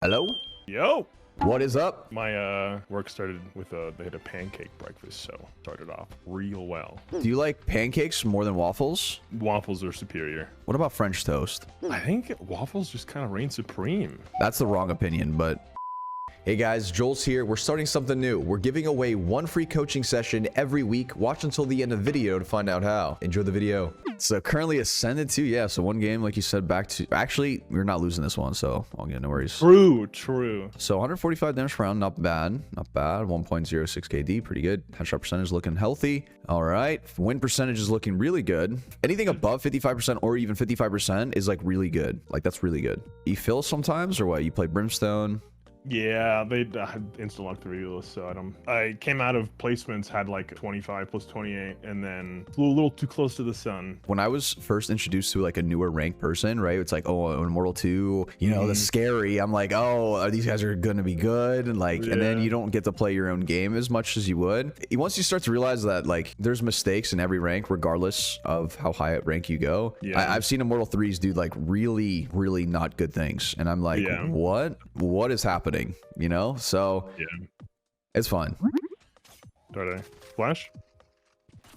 Hello? Yo! What is up? My work started with they had a pancake breakfast, so started off real well. Do you like pancakes more than waffles? Waffles are superior. What about French toast? I think waffles just kind of reign supreme. That's the wrong opinion, but... Hey guys, Jollz here. We're starting something new. We're giving away one free coaching session every week. Watch until the end of the video to find out how. Enjoy the video. So currently ascended to, yeah, so one game, like you said, back to... Actually, we're not losing this one, so I'll get no worries. True. So 145 damage per round, not bad. Not bad. 1.06 KD, pretty good. Headshot percentage looking healthy. All right. Win percentage is looking really good. Anything above 55% or even 55% is like really good. Like that's really good. You fill sometimes or what? You play Brimstone? Yeah, they instant locked the real, so I came out of placements, had like 25 plus 28, and then flew a little too close to the sun. When I was first introduced to like a newer ranked person, right? It's like, oh, Immortal 2, you know, the scary. I'm like, oh, these guys are gonna be good, and like, and then you don't get to play your own game as much as you would. Once you start to realize that like there's mistakes in every rank, regardless of how high up rank you go. Yeah. I've seen Immortal 3s do like really not good things, and I'm like, what is happening? You know, so it's fun. Flash?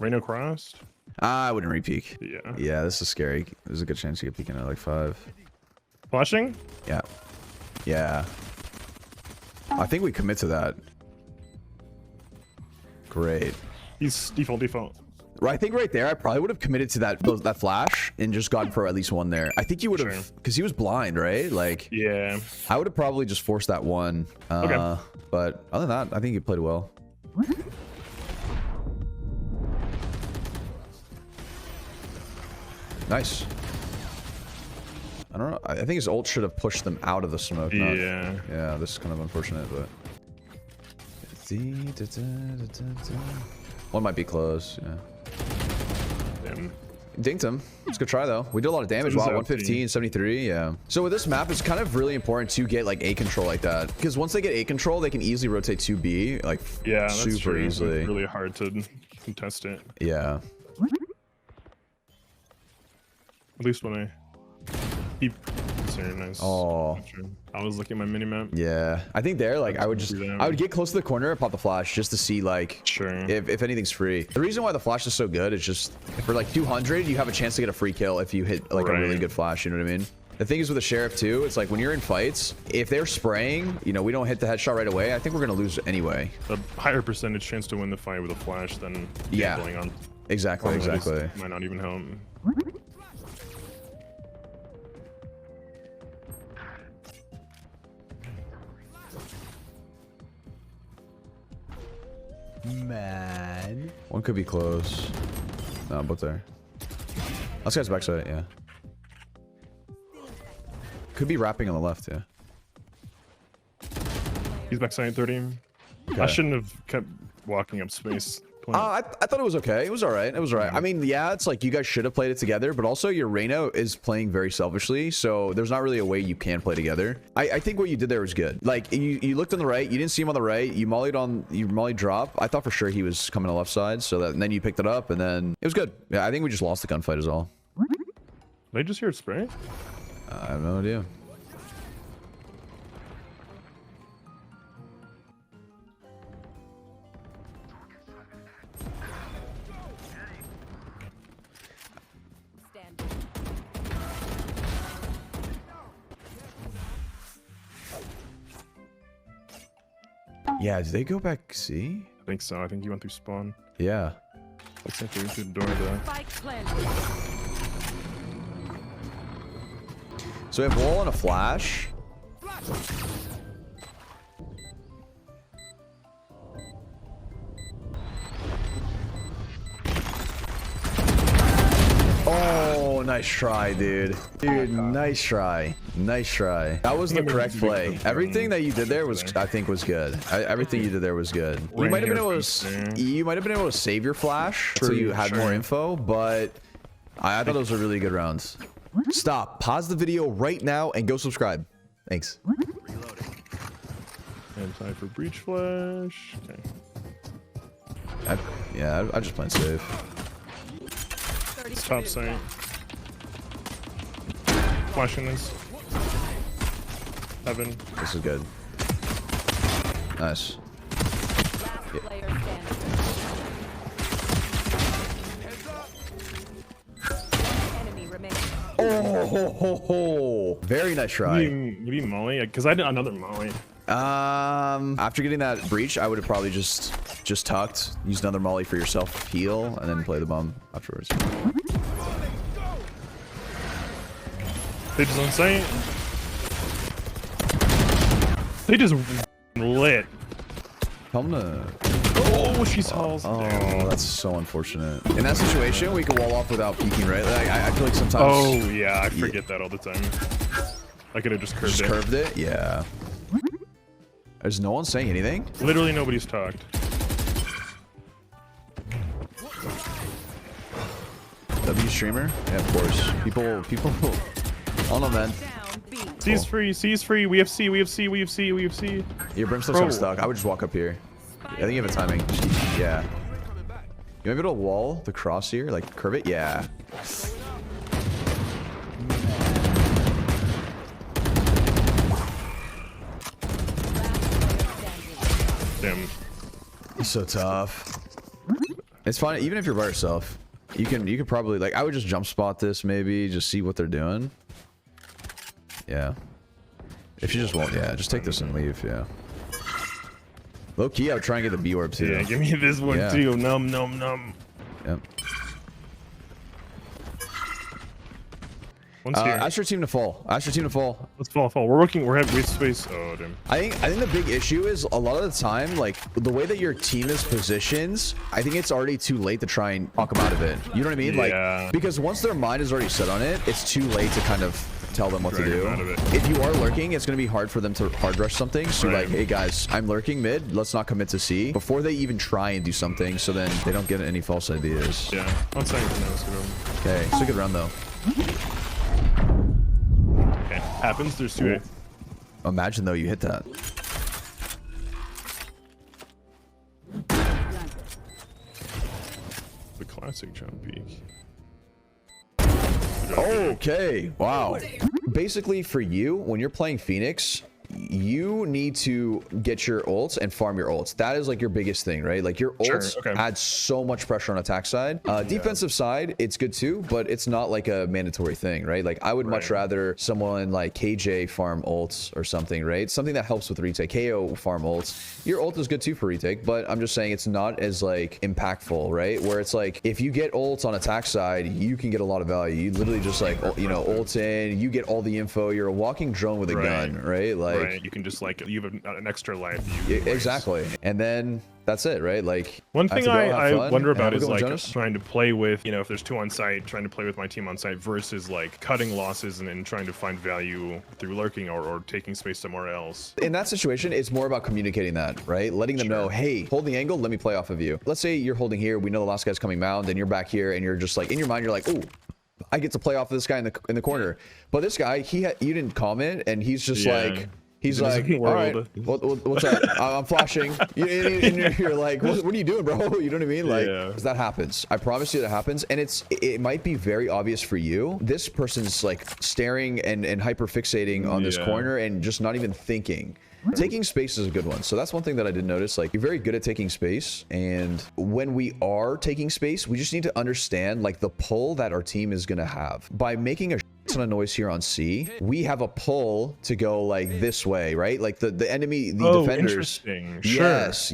Reno crossed? I wouldn't re-peek. Yeah, this is scary. There's a good chance you get peeking at like 5. Flashing? Yeah, I think we commit to that. Great. He's default. I think right there, I probably would have committed to that flash and just gone for at least one there. I think you would have, because he was blind, right? Like, yeah, I would have probably just forced that one. Okay. But other than that, I think you played well. Nice. I don't know. I think his ult should have pushed them out of the smoke. Yeah, this is kind of unfortunate, but one might be close. Yeah. Dinked him. It's a good try though. We did a lot of damage. Wow, 115, 73. Yeah. So with this map, it's kind of really important to get like A control like that, because once they get A control, they can easily rotate to B like super easily. It's really hard to contest it. Yeah. At least when I keep. Nice. Oh, I was looking at my mini map. Yeah, I think there, like I would get close to the corner and pop the flash just to see like if anything's free. The reason why the flash is so good is just for like 200 you have a chance to get a free kill if you hit like a really good flash, you know what I mean? The thing is with the sheriff too, it's like when you're in fights, if they're spraying, you know, we don't hit the headshot right away, I think we're gonna lose anyway. A higher percentage chance to win the fight with a flash than going on. Exactly. Might not even help. Man, one could be close. No, both there. This guy's backside, yeah. Could be wrapping on the left, yeah. He's backside 30. Okay. I shouldn't have kept walking up space. I thought it was okay. It was all right. It was all right. I mean, yeah, it's like you guys should have played it together, but also your Reno is playing very selfishly, so there's not really a way you can play together. I think what you did there was good. Like you looked on the right, you didn't see him on the right, you molly drop. I thought for sure he was coming to the left side, so that and then you picked it up, and then it was good. Yeah, I think we just lost the gunfight is all. Did I just hear it spray? I have no idea. Yeah, did they go back C? I think so. I think you went through spawn. Yeah. Looks like they went through the door though. So we have wall and a flash. Oh, nice try, dude. Nice try. That was the correct play. Everything that you did there was, I think, was good. Everything you did there was good. You might have been able to save your flash so you had more info, but I thought those were really good rounds. Stop. Pause the video right now and go subscribe. Thanks. And time for breach flash. Okay. Yeah, I just played safe. Top site. Flashing this. Heaven. This is good. Nice. Player standing. Enemy remaining. Oh, ho, ho, ho. Very nice try. Maybe Molly, because I did another Molly. After getting that breach, I would have probably just tucked, use another molly for yourself, heal, and then play the bomb afterwards. They just insane. They just lit. Tell them to... Oh, she's halls. Oh, that's so unfortunate. In that situation, we could wall off without peeking, right? Like, I feel like sometimes... Oh, yeah, I forget that all the time. I could have just curved it. Curved it? Yeah. Is no one saying anything? Literally nobody's talked. W streamer? Yeah, of course. People. I don't know, man. Down B. C's free, C's free. We have C, we have C, we have C, we have C. Your brimstone's kind of stuck. I would just walk up here. I think you have a timing. Yeah. You might be able to wall the cross here, like curve it. Yeah. Damn. It's so tough. It's fine, even if you're by yourself. You could probably, like, I would just jump spot this maybe, just see what they're doing. Yeah. If you just won't, yeah, just take this and leave, yeah. Low key, I would try and get the B orb too. Yeah, give me this one too. Num num num. Yep. One's here. Astro team to fall. Astro team to fall. Let's fall. We're working. We're at waste space. Oh damn. I think the big issue is a lot of the time, like the way that your team is positioned, I think it's already too late to try and talk them out of it. You know what I mean? Yeah. Like, because once their mind is already set on it, it's too late to kind of tell them what to do. Out of it. If you are lurking, it's going to be hard for them to hard rush something. So Right. like, hey guys, I'm lurking mid. Let's not commit to C before they even try and do something. So then they don't get any false ideas. Yeah. I'm saying for now. Let's go. Okay, it's a good round though. Okay. Happens. There's 2A. Imagine though you hit that. The classic jump peak. Okay, wow. Basically for you, when you're playing Phoenix, you need to get your ults and farm your ults. That is like your biggest thing, right? Like your ults add so much pressure on attack side. Defensive side, it's good too, but it's not like a mandatory thing, right? Like I would much rather someone like KJ farm ults or something, right? Something that helps with retake. KO farm ults. Your ult is good too for retake, but I'm just saying it's not as like impactful, right? Where it's like if you get ults on attack side, you can get a lot of value. You literally just like, you know, ult in, you get all the info. You're a walking drone with a gun, right? Like you can just like you have an extra life. Exactly, and then that's it, right? Like one thing I wonder about is like Jonas? trying to play with, you know, if there's 2 on site, trying to play with my team on site versus like cutting losses and then trying to find value through lurking or taking space somewhere else. In that situation, it's more about communicating that, right? Letting them know, hey, hold the angle, let me play off of you. Let's say you're holding here, we know the last guy's coming mound, and you're back here, and you're just like in your mind, you're like, ooh, I get to play off of this guy in the corner. But this guy, you didn't comment, and he's just like. He's like, all right, what's that? I'm flashing. And you're like, what are you doing, bro? You know what I mean? Like, that happens. I promise you that happens. And it might be very obvious for you. This person's like staring and hyper fixating on this corner and just not even thinking. Taking space is a good one. So that's one thing that I did notice. Like, you're very good at taking space. And when we are taking space, we just need to understand like the pull that our team is going to have. By making a ton of noise here on C, we have a pull to go like this way, right? Like the enemy, the defenders. Interesting. Yes.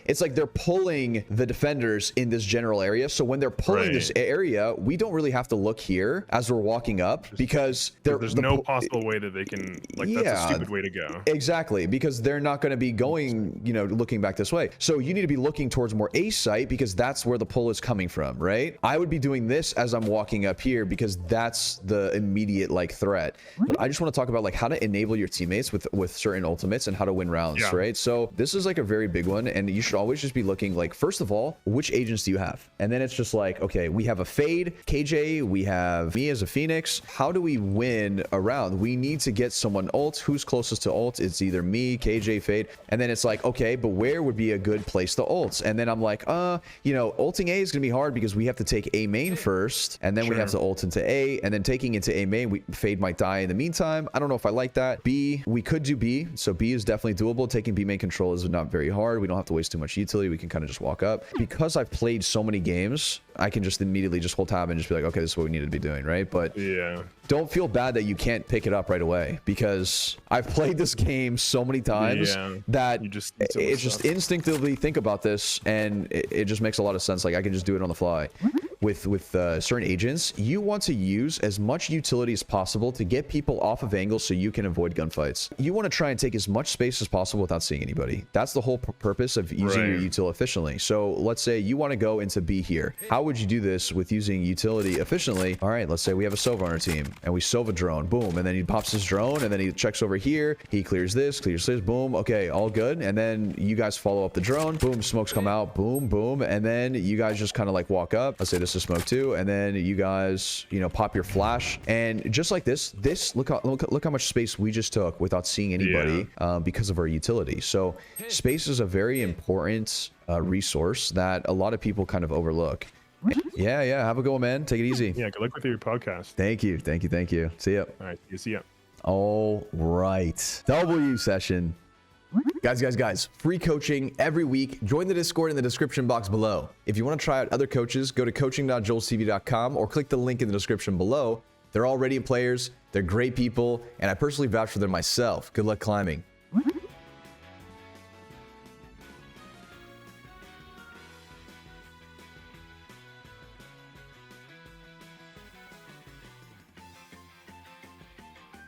It's like they're pulling the defenders in this general area. So when they're pulling this area, we don't really have to look here as we're walking up because there's no possible way that they can, like, that's a stupid way to go. Exactly, because they're not going to be going, you know, looking back this way. So you need to be looking towards more A site because that's where the pull is coming from, right? I would be doing this as I'm walking up here because that's the immediate like threat. But I just want to talk about like how to enable your teammates with certain ultimates and how to win rounds, right? So this is like a very big one, and you should always just be looking like, first of all, which agents do you have? And then it's just like, okay, we have a Fade, KJ, we have me as a Phoenix. How do we win a round? We need to get someone ult. Who's closest to ult? It's either me, KJ, Fade. And then it's like, okay, but where would be a good place to ult? And then I'm like, you know, ulting A is gonna be hard because we have to take A main first, and then we have to ult into A, and then taking into into A main. Fade might die in the meantime. I don't know if I like that. B, we could do B. So B is definitely doable. Taking B main control is not very hard. We don't have to waste too much utility. We can kind of just walk up. Because I've played so many games, I can just immediately just hold tab and just be like, okay, this is what we need to be doing, right? But yeah, don't feel bad that you can't pick it up right away, because I've played this game so many times that you just it's just instinctively think about this, and it just makes a lot of sense. Like, I can just do it on the fly. With certain agents, you want to use as much utility as possible to get people off of angles so you can avoid gunfights. You want to try and take as much space as possible without seeing anybody. That's the whole purpose of using your util efficiently. So let's say you want to go into B here. How would you do this with using utility efficiently? All right, let's say we have a Sova on our team and we Sova drone, boom, and then he pops his drone and then he checks over here, he clears this, boom, okay, all good. And then you guys follow up the drone, boom, smokes come out, boom, boom, and then you guys just kind of like walk up. Let's say this is smoke 2, and then you guys, you know, pop your flash, and just like this look how much space we just took without seeing anybody, because of our utility. So space is a very important resource that a lot of people kind of overlook. Yeah, have a go, man. Take it easy. Yeah, good luck with your podcast. Thank you. See ya. All right, see ya. All right, W session. Guys, free coaching every week. Join the Discord in the description box below. If you want to try out other coaches, go to coaching.jollztv.com or click the link in the description below. They're all Radiant players, they're great people, and I personally vouch for them myself. Good luck climbing.